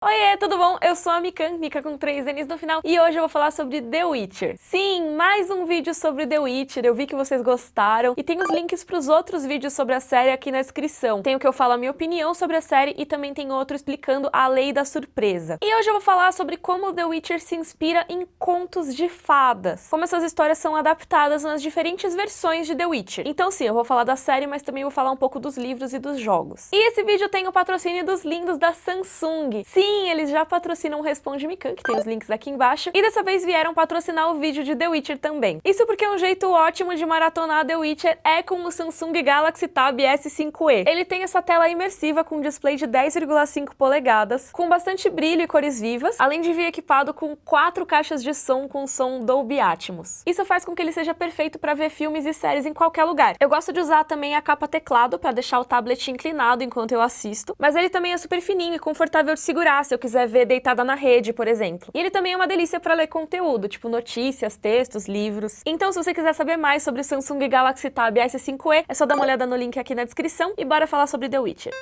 Oiê, tudo bom? Eu sou a Mikan, Mika com 3 N's no final, e hoje eu vou falar sobre The Witcher. Sim, mais um vídeo sobre The Witcher, eu vi que vocês gostaram, e tem os links para os outros vídeos sobre a série aqui na descrição. Tem o que eu falo a minha opinião sobre a série, e também tem outro explicando a lei da surpresa. E hoje eu vou falar sobre como The Witcher se inspira em contos de fadas, como essas histórias são adaptadas nas diferentes versões de The Witcher. Então sim, eu vou falar da série, mas também vou falar um pouco dos livros e dos jogos. E esse vídeo tem o patrocínio dos lindos da Samsung. Sim, eles já patrocinam o Responde Mikan, que tem os links aqui embaixo, e dessa vez vieram patrocinar o vídeo de The Witcher também. Isso porque um jeito ótimo de maratonar The Witcher é com o Samsung Galaxy Tab S5e. Ele tem essa tela imersiva com display de 10,5 polegadas, com bastante brilho e cores vivas, além de vir equipado com 4 caixas de som com som Dolby Atmos. Isso faz com que ele seja perfeito para ver filmes e séries em qualquer lugar. Eu gosto de usar também a capa teclado para deixar o tablet inclinado enquanto eu assisto, mas ele também é super fininho e confortável de segurar se eu quiser ver deitada na rede, por exemplo. E ele também é uma delícia para ler conteúdo, tipo notícias, textos, livros. Então, se você quiser saber mais sobre o Samsung Galaxy Tab S5e, é só dar uma olhada no link aqui na descrição e bora falar sobre The Witcher.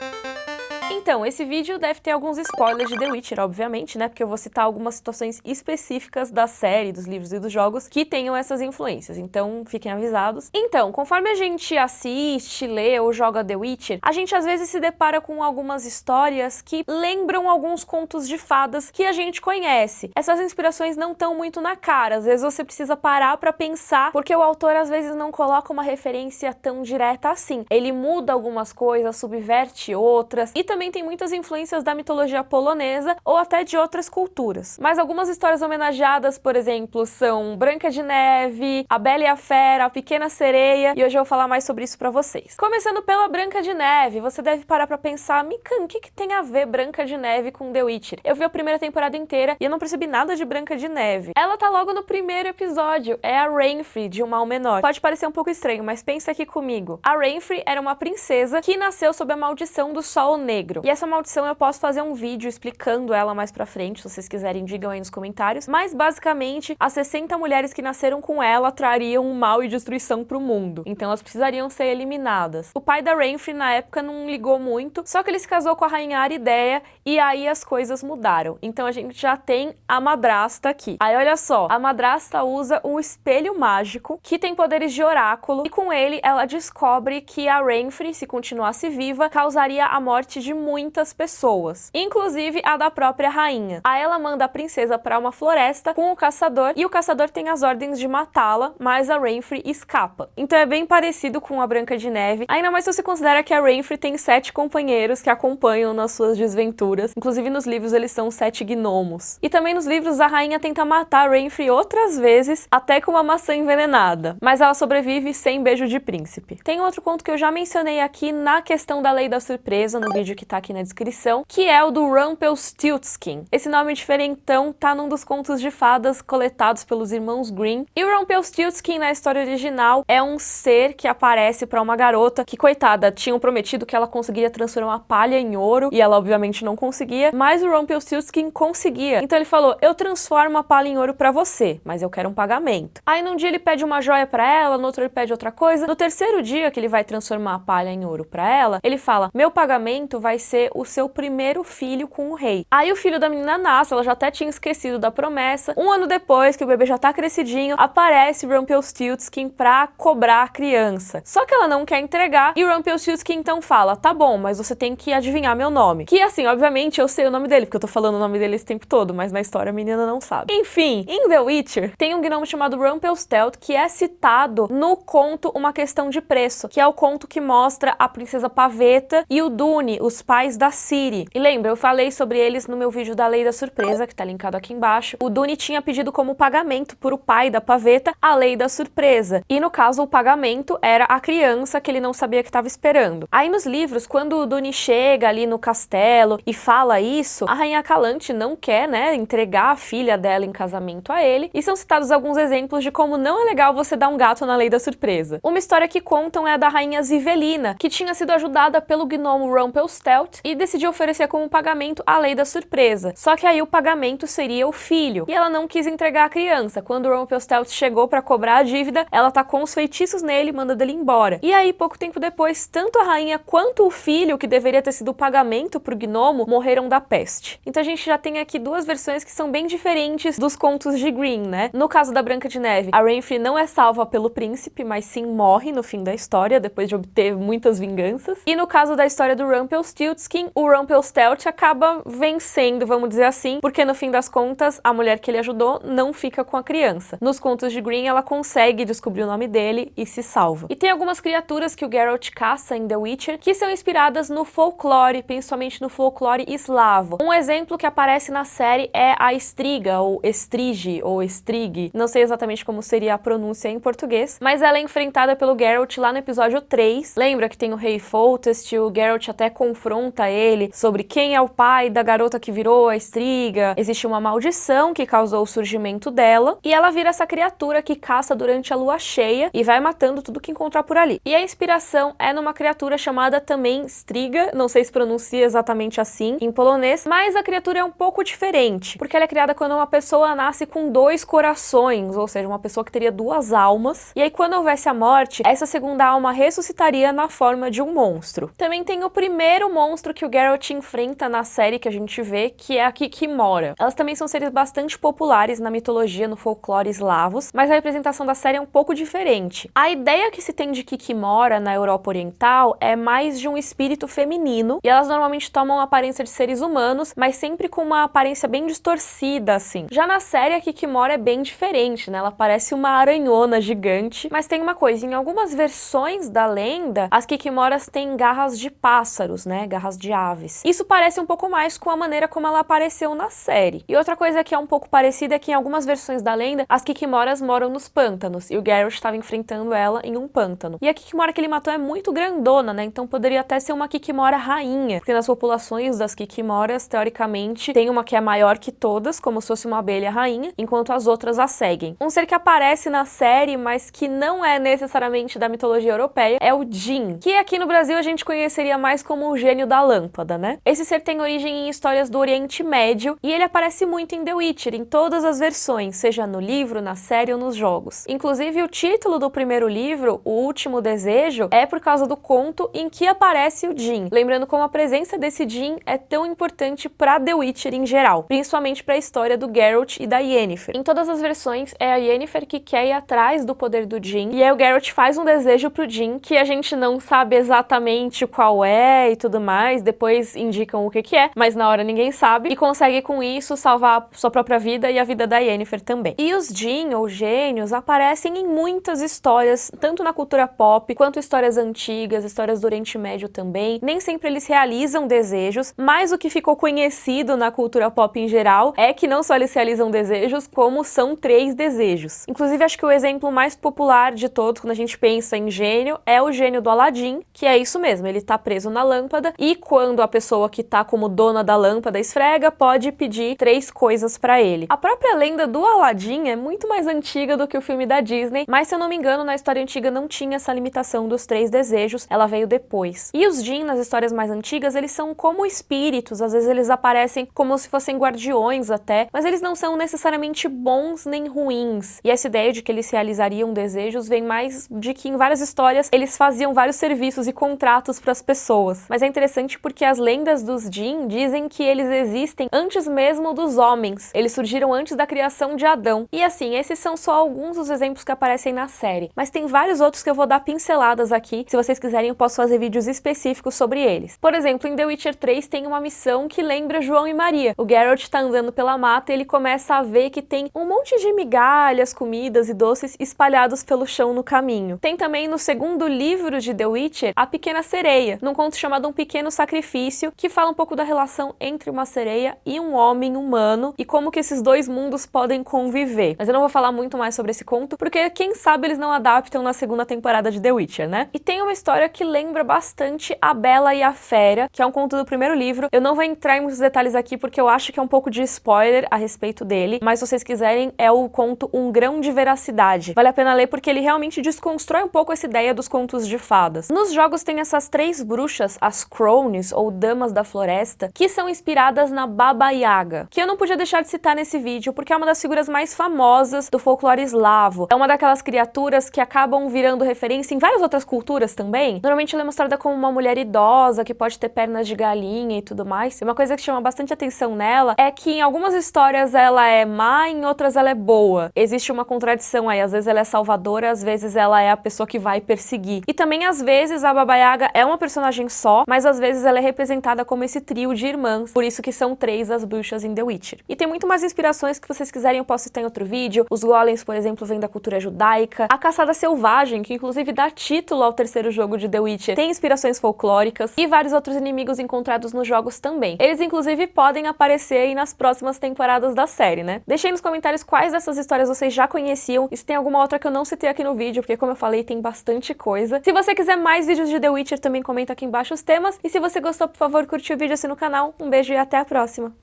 Então, esse vídeo deve ter alguns spoilers de The Witcher, obviamente, né? Porque eu vou citar algumas situações específicas da série, dos livros e dos jogos que tenham essas influências, então fiquem avisados. Então, conforme a gente assiste, lê ou joga The Witcher, a gente às vezes se depara com algumas histórias que lembram alguns contos de fadas que a gente conhece. Essas inspirações não estão muito na cara, às vezes você precisa parar pra pensar, porque o autor às vezes não coloca uma referência tão direta assim. Ele muda algumas coisas, subverte outras, e também tem muitas influências da mitologia polonesa ou até de outras culturas. Mas algumas histórias homenageadas, por exemplo, são Branca de Neve, A Bela e a Fera, A Pequena Sereia, e hoje eu vou falar mais sobre isso pra vocês. Começando pela Branca de Neve, você deve parar pra pensar, Mikan, o que tem a ver Branca de Neve com The Witcher? Eu vi a primeira temporada inteira e eu não percebi nada de Branca de Neve. Ela tá logo no primeiro episódio, é a Renfri, de Um Mal Menor. Pode parecer um pouco estranho, mas pensa aqui comigo. A Renfri era uma princesa que nasceu sob a maldição do Sol Negro. E essa maldição eu posso fazer um vídeo explicando ela mais pra frente, se vocês quiserem, digam aí nos comentários. Mas basicamente, as 60 mulheres que nasceram com ela trariam mal e destruição pro mundo. Então elas precisariam ser eliminadas. O pai da Renfri na época não ligou muito, só que ele se casou com a rainha Arideia e aí as coisas mudaram. Então a gente já tem a madrasta aqui. Aí olha só, a madrasta usa um espelho mágico que tem poderes de oráculo e com ele ela descobre que a Renfri, se continuasse viva, causaria a morte de muitas pessoas, inclusive a da própria rainha. Aí ela manda a princesa para uma floresta com o caçador e o caçador tem as ordens de matá-la, mas a Renfri escapa. Então é bem parecido com a Branca de Neve, ainda mais se você considera que a Renfri tem 7 companheiros que acompanham nas suas desventuras, inclusive nos livros eles são 7 gnomos. E também nos livros a rainha tenta matar a Renfri outras vezes, até com uma maçã envenenada, mas ela sobrevive sem beijo de príncipe. Tem outro conto que eu já mencionei aqui na questão da lei da surpresa, no vídeo que tá aqui na descrição, que é o do Rumpelstiltskin. Esse nome diferentão tá num dos contos de fadas coletados pelos irmãos Grimm. E o Rumpelstiltskin, na história original, é um ser que aparece pra uma garota que, coitada, tinham prometido que ela conseguiria transformar palha em ouro, e ela obviamente não conseguia, mas o Rumpelstiltskin conseguia. Então ele falou, eu transformo a palha em ouro pra você, mas eu quero um pagamento. Aí num dia ele pede uma joia pra ela, no outro ele pede outra coisa. No terceiro dia que ele vai transformar a palha em ouro pra ela, ele fala, meu pagamento vai ser o seu primeiro filho com o rei. Aí o filho da menina nasce, ela já até tinha esquecido da promessa. Um ano depois, que o bebê já tá crescidinho, aparece Rumpelstiltskin pra cobrar a criança. Só que ela não quer entregar, e o Rumpelstiltskin então fala, tá bom, mas você tem que adivinhar meu nome. Que assim, obviamente eu sei o nome dele, porque eu tô falando o nome dele esse tempo todo, mas na história a menina não sabe. Enfim, em The Witcher, tem um gnomo chamado Rumpelstiltskin, que é citado no conto Uma Questão de Preço, que é o conto que mostra a princesa Pavetta e o Dune, os pais da Ciri. E lembra, eu falei sobre eles no meu vídeo da Lei da Surpresa, que tá linkado aqui embaixo. O Dune tinha pedido como pagamento por o pai da Pavetta a Lei da Surpresa. E no caso, o pagamento era a criança que ele não sabia que estava esperando. Aí nos livros, quando o Dune chega ali no castelo e fala isso, a Rainha Calante não quer, né, entregar a filha dela em casamento a ele. E são citados alguns exemplos de como não é legal você dar um gato na Lei da Surpresa. Uma história que contam é a da Rainha Zivelina, que tinha sido ajudada pelo gnomo Rumpelstiltskin Rumpelstiltskin e decidiu oferecer como pagamento a lei da surpresa. Só que aí o pagamento seria o filho, e ela não quis entregar a criança. Quando o Rumpelstiltskin chegou para cobrar a dívida, ela tacou uns feitiços nele, mandando ele embora. E aí, pouco tempo depois, tanto a rainha quanto o filho, que deveria ter sido o pagamento pro gnomo, morreram da peste. Então a gente já tem aqui duas versões que são bem diferentes dos contos de Grimm, né? No caso da Branca de Neve, a Renfri não é salva pelo príncipe, mas sim morre no fim da história, depois de obter muitas vinganças. E no caso da história do Rumpelstiltskin, o Rumpelstiltskin acaba vencendo, vamos dizer assim, porque no fim das contas, a mulher que ele ajudou não fica com a criança. Nos contos de Grimm, ela consegue descobrir o nome dele e se salva. E tem algumas criaturas que o Geralt caça em The Witcher que são inspiradas no folclore, principalmente no folclore eslavo. Um exemplo que aparece na série é a Striga, ou Estrige, ou Estrig, não sei exatamente como seria a pronúncia em português, mas ela é enfrentada pelo Geralt lá no episódio 3. Lembra que tem o rei Foltest, o Geralt até confronta ele sobre quem é o pai da garota que virou a Striga. Existe uma maldição que causou o surgimento dela, e ela vira essa criatura que caça durante a lua cheia e vai matando tudo que encontrar por ali. E a inspiração é numa criatura chamada também Striga, não sei se pronuncia exatamente assim em polonês, mas a criatura é um pouco diferente, porque ela é criada quando uma pessoa nasce com dois corações, ou seja, uma pessoa que teria duas almas, e aí quando houvesse a morte, essa segunda alma ressuscitaria na forma de um monstro. Também tem o primeiro monstro que o Geralt enfrenta na série que a gente vê, que é a Kikimora. Elas também são seres bastante populares na mitologia, no folclore eslavos, mas a representação da série é um pouco diferente. A ideia que se tem de Kikimora na Europa Oriental é mais de um espírito feminino, e elas normalmente tomam a aparência de seres humanos, mas sempre com uma aparência bem distorcida, assim. Já na série, a Kikimora é bem diferente, né? Ela parece uma aranhona gigante, mas tem uma coisa, em algumas versões da lenda, as Kikimoras têm garras de pássaros, né? Garras de aves. Isso parece um pouco mais com a maneira como ela apareceu na série. E outra coisa que é um pouco parecida é que em algumas versões da lenda, as Kikimoras moram nos pântanos, e o Geralt estava enfrentando ela em um pântano. E a Kikimora que ele matou é muito grandona, né? Então poderia até ser uma Kikimora rainha, porque nas populações das Kikimoras, teoricamente, tem uma que é maior que todas, como se fosse uma abelha rainha, enquanto as outras a seguem. Um ser que aparece na série, mas que não é necessariamente da mitologia europeia, é o Djinn, que aqui no Brasil a gente conheceria mais como o gênio da lâmpada, né? Esse ser tem origem em histórias do Oriente Médio, e ele aparece muito em The Witcher, em todas as versões, seja no livro, na série ou nos jogos. Inclusive, o título do primeiro livro, O Último Desejo, é por causa do conto em que aparece o Djinn, lembrando como a presença desse Djinn é tão importante pra The Witcher em geral, principalmente pra história do Geralt e da Yennefer. Em todas as versões, é a Yennefer que quer ir atrás do poder do Djinn, e aí o Geralt faz um desejo pro Djinn, que a gente não sabe exatamente qual é e tudo mais, depois indicam o que é, mas na hora ninguém sabe, e consegue com isso salvar sua própria vida e a vida da Yennefer também. E os Djinn, ou gênios, aparecem em muitas histórias, tanto na cultura pop, quanto histórias antigas, histórias do Oriente Médio também. Nem sempre eles realizam desejos, mas o que ficou conhecido na cultura pop em geral é que não só eles realizam desejos, como são 3 desejos. Inclusive, acho que o exemplo mais popular de todos, quando a gente pensa em gênio, é o gênio do Aladdin, que é isso mesmo, ele tá preso na lâmpada, e quando a pessoa que tá como dona da lâmpada esfrega, pode pedir 3 coisas pra ele. A própria lenda do Aladdin é muito mais antiga do que o filme da Disney, mas se eu não me engano, na história antiga não tinha essa limitação dos 3 desejos, ela veio depois. E os Djinn, nas histórias mais antigas, eles são como espíritos, às vezes eles aparecem como se fossem guardiões até, mas eles não são necessariamente bons nem ruins. E essa ideia de que eles realizariam desejos vem mais de que em várias histórias eles faziam vários serviços e contratos para as pessoas. Mas é interessante porque as lendas dos Djinn dizem que eles existem antes mesmo dos homens. Eles surgiram antes da criação de Adão. E assim, esses são só alguns dos exemplos que aparecem na série. Mas tem vários outros que eu vou dar pinceladas aqui. Se vocês quiserem, eu posso fazer vídeos específicos sobre eles. Por exemplo, em The Witcher 3 tem uma missão que lembra João e Maria. O Geralt tá andando pela mata e ele começa a ver que tem um monte de migalhas, comidas e doces espalhados pelo chão no caminho. Tem também no segundo livro de The Witcher, a Pequena Sereia, num conto chamado Um Pequeno Sacrifício, que fala um pouco da relação entre uma sereia e um homem humano e como que esses dois mundos podem conviver. Mas eu não vou falar muito mais sobre esse conto, porque quem sabe eles não adaptam na segunda temporada de The Witcher, né? E tem uma história que lembra bastante A Bela e a Fera, que é um conto do primeiro livro. Eu não vou entrar em muitos detalhes aqui porque eu acho que é um pouco de spoiler a respeito dele, mas se vocês quiserem, é o conto Um Grão de Veracidade. Vale a pena ler porque ele realmente desconstrói um pouco essa ideia dos contos de fadas. Nos jogos tem essas 3 bruxas, as Crones, ou Damas da Floresta, que são inspiradas na Baba Yaga, que eu não podia deixar de citar nesse vídeo, porque é uma das figuras mais famosas do folclore eslavo. É uma daquelas criaturas que acabam virando referência em várias outras culturas também. Normalmente ela é mostrada como uma mulher idosa, que pode ter pernas de galinha e tudo mais. E uma coisa que chama bastante atenção nela é que em algumas histórias ela é má, em outras ela é boa. Existe uma contradição aí, às vezes ela é salvadora, às vezes ela é a pessoa que vai perseguir. E também às vezes a Baba Yaga é uma personagem só, mas às vezes ela é representada como esse trio de irmãs, por isso que são 3 as bruxas em The Witcher. E tem muito mais inspirações que vocês quiserem eu posso citar em outro vídeo. Os golems, por exemplo, vêm da cultura judaica. A caçada selvagem, que inclusive dá título ao terceiro jogo de The Witcher, tem inspirações folclóricas, e vários outros inimigos encontrados nos jogos também. Eles inclusive podem aparecer aí nas próximas temporadas da série, né? Deixem nos comentários quais dessas histórias vocês já conheciam, e se tem alguma outra que eu não citei aqui no vídeo, porque como eu falei, tem bastante coisa. Se você quiser mais vídeos de The Witcher, também comenta aqui embaixo os temas, e se você gostou, por favor, curte o vídeo, assina o canal. Um beijo e até a próxima!